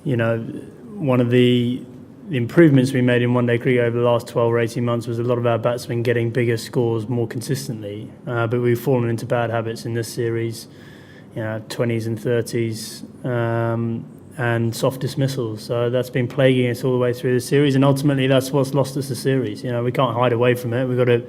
one of the improvements we made in one-day cricket over the last 12 or 18 months was a lot of our batsmen getting bigger scores more consistently. But we've fallen into bad habits in this series, 20s and 30s, and soft dismissals. So that's been plaguing us all the way through the series, and ultimately that's what's lost us the series. We can't hide away from it. We've got to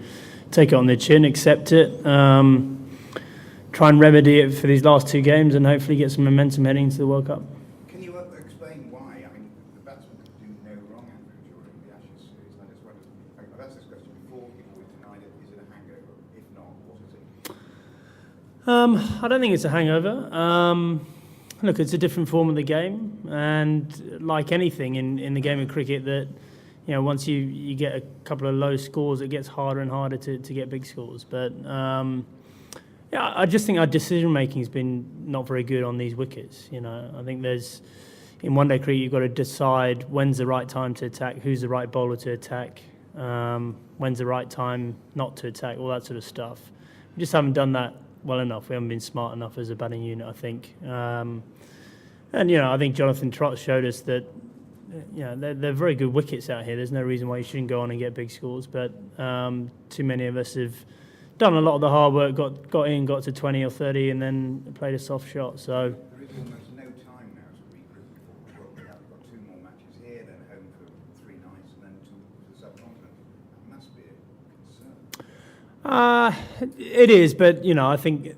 take it on the chin, accept it, try and remedy it for these last two games, and hopefully get some momentum heading into the World Cup. Can you explain why? I mean, the batsmen do no wrong, Andrew, during the Ashes series. I just wondered, I've asked this question before, people would deny it. Is it a hangover? If not, what is it? I don't think it's a hangover. Look, it's a different form of the game, and like anything in the game of cricket, that once you get a couple of low scores, it gets harder and harder to get big scores. But I just think our decision making has been not very good on these wickets. I think in one day cricket you've got to decide when's the right time to attack, who's the right bowler to attack, when's the right time not to attack, all that sort of stuff. We just haven't done that well enough. We haven't been smart enough as a batting unit, I think. I think Jonathan Trott showed us that they're very good wickets out here. There's no reason why you shouldn't go on and get big scores, but too many of us have done a lot of the hard work, got to 20 or 30, and then played a soft shot. So there is almost no time now to regroup before the World Cup. We've got two more matches here, then home for 3 nights, and then to the subcontinent. That must be a concern. It is, but I think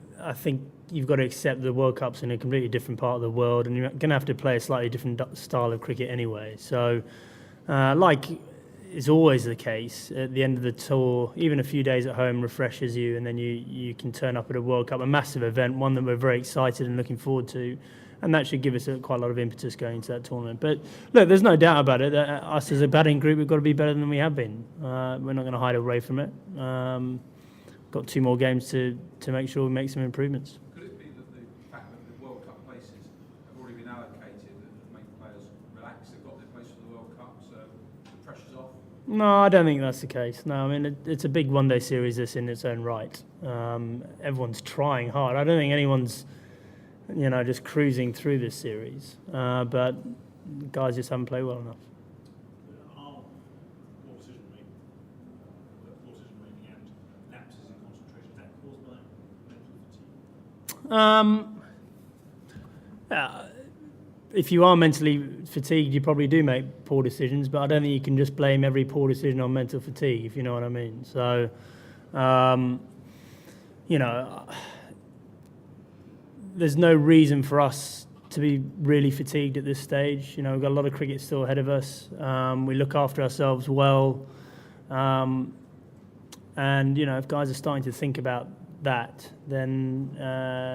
you've got to accept the World Cup's in a completely different part of the world, and you're going to have to play a slightly different style of cricket anyway. So, like is always the case, at the end of the tour, even a few days at home refreshes you, and then you can turn up at a World Cup, a massive event, one that we're very excited and looking forward to, and that should give us quite a lot of impetus going into that tournament. But look, there's no doubt about it that us as a batting group, we've got to be better than we have been. We're not going to hide away from it. Got 2 more games to make sure we make some improvements. Could it be that the fact that the World Cup places have already been allocated that make players relax? They've got their place for the World Cup, so the pressure's off? No, I don't think that's the case. No, I mean, it's a big one-day series this in its own right. Everyone's trying hard. I don't think anyone's, just cruising through this series. But guys just haven't played well enough. Are poor decision making and lapses in concentration, is that caused by mental fatigue? If you are mentally fatigued, you probably do make poor decisions, but I don't think you can just blame every poor decision on mental fatigue, if you know what I mean. So, there's no reason for us to be really fatigued at this stage. We've got a lot of cricket still ahead of us. We look after ourselves well. And, if guys are starting to think about that, then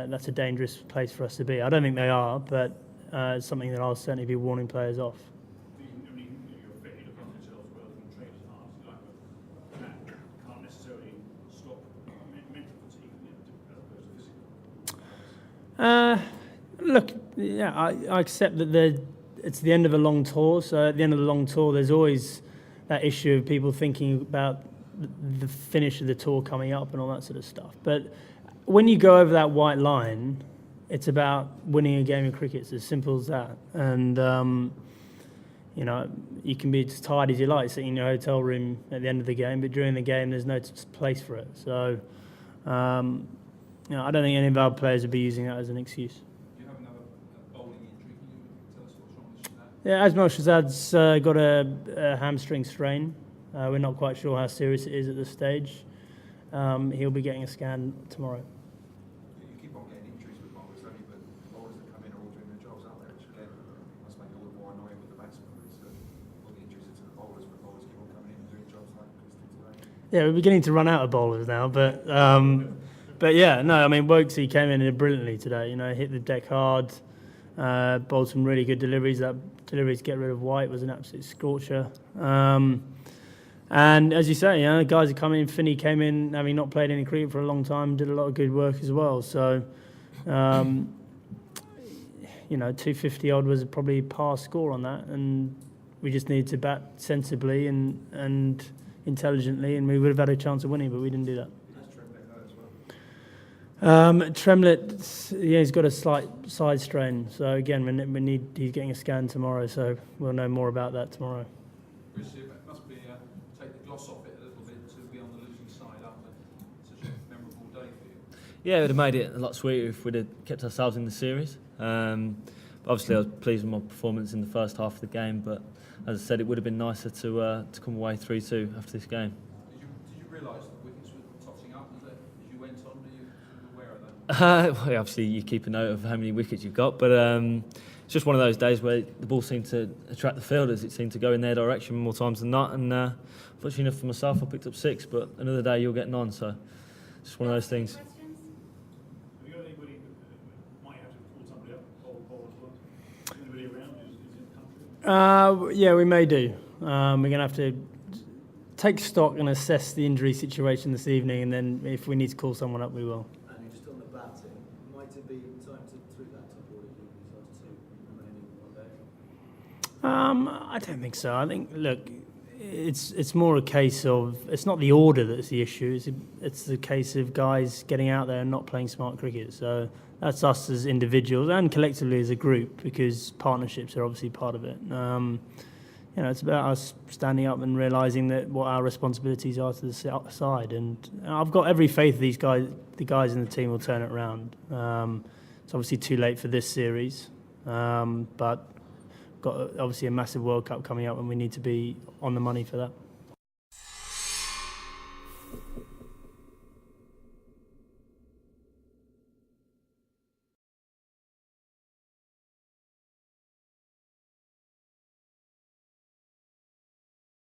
that's a dangerous place for us to be. I don't think they are, but it's something that I'll certainly be warning players off. You're fit, you look after yourselves well, you can train as hard as you like, but that can't necessarily stop mental fatigue as opposed to physical. Look, I accept that it's the end of a long tour, so at the end of the long tour there's always that issue of people thinking about the finish of the tour coming up and all that sort of stuff. But when you go over that white line, it's about winning a game of cricket. It's as simple as that. And, you can be as tired as you like sitting in your hotel room at the end of the game, but during the game there's no place for it. So, I don't think any of our players would be using that as an excuse. Do you have another bowling injury? Can you tell us what's wrong with Shazad? Yeah, Ajmal Shazad's got a hamstring strain. We're not quite sure how serious it is at this stage. He'll be getting a scan tomorrow. You keep on getting injuries with bowlers, don't you? But bowlers that come in are all doing their jobs, aren't they? Which again must make it all the more annoying with the batsmen. All the injuries are to the bowlers, but bowlers keep on coming in and doing jobs like Christian today. Yeah, we're beginning to run out of bowlers now, but yeah, no, I mean, Woakesy came in brilliantly today. Hit the deck hard, bowled some really good deliveries. That delivery to get rid of White was an absolute scorcher. And as you say, the guys are coming in. Finney came in, having not played any cricket for a long time, did a lot of good work as well. So, 250 odd was probably a par score on that, and we just needed to bat sensibly and intelligently, and we would have had a chance of winning, but we didn't do that. Tremlett, yeah, he's got a slight side strain. So again, he's getting a scan tomorrow, so we'll know more about that tomorrow. Chris, it must be take the gloss off it a little bit to be on the losing side after such a memorable day for you. Yeah, it would have made it a lot sweeter if we'd have kept ourselves in the series. Obviously, I was pleased with my performance in the first half of the game, but as I said, it would have been nicer to come away 3-2 after this game. Did you realise that wickets were tossing up as you went on? Were you aware of that? Well, obviously, you keep a note of how many wickets you've got, but it's just one of those days where the ball seemed to attract the fielders. It seemed to go in their direction more times than not, and fortunately enough for myself, I picked up 6, but another day you'll get none, so it's just one of those things. Have you got anybody who might have to call somebody up, bowl as well? Anybody around who's in the country? Yeah, we may do. We're going to have to take stock and assess the injury situation this evening, and then if we need to call someone up, we will. And just on the batting, might it be time to tweak that top order with these last 2 remaining one day? I don't think so. I think, look, it's more a case of, it's not the order that's the issue. It's the case of guys getting out there and not playing smart cricket. So that's us as individuals and collectively as a group, because partnerships are obviously part of it. It's about us standing up and realising that what our responsibilities are to the side. And I've got every faith the guys in the team will turn it around. It's obviously too late for this series, but got obviously a massive World Cup coming up, and we need to be on the money for that.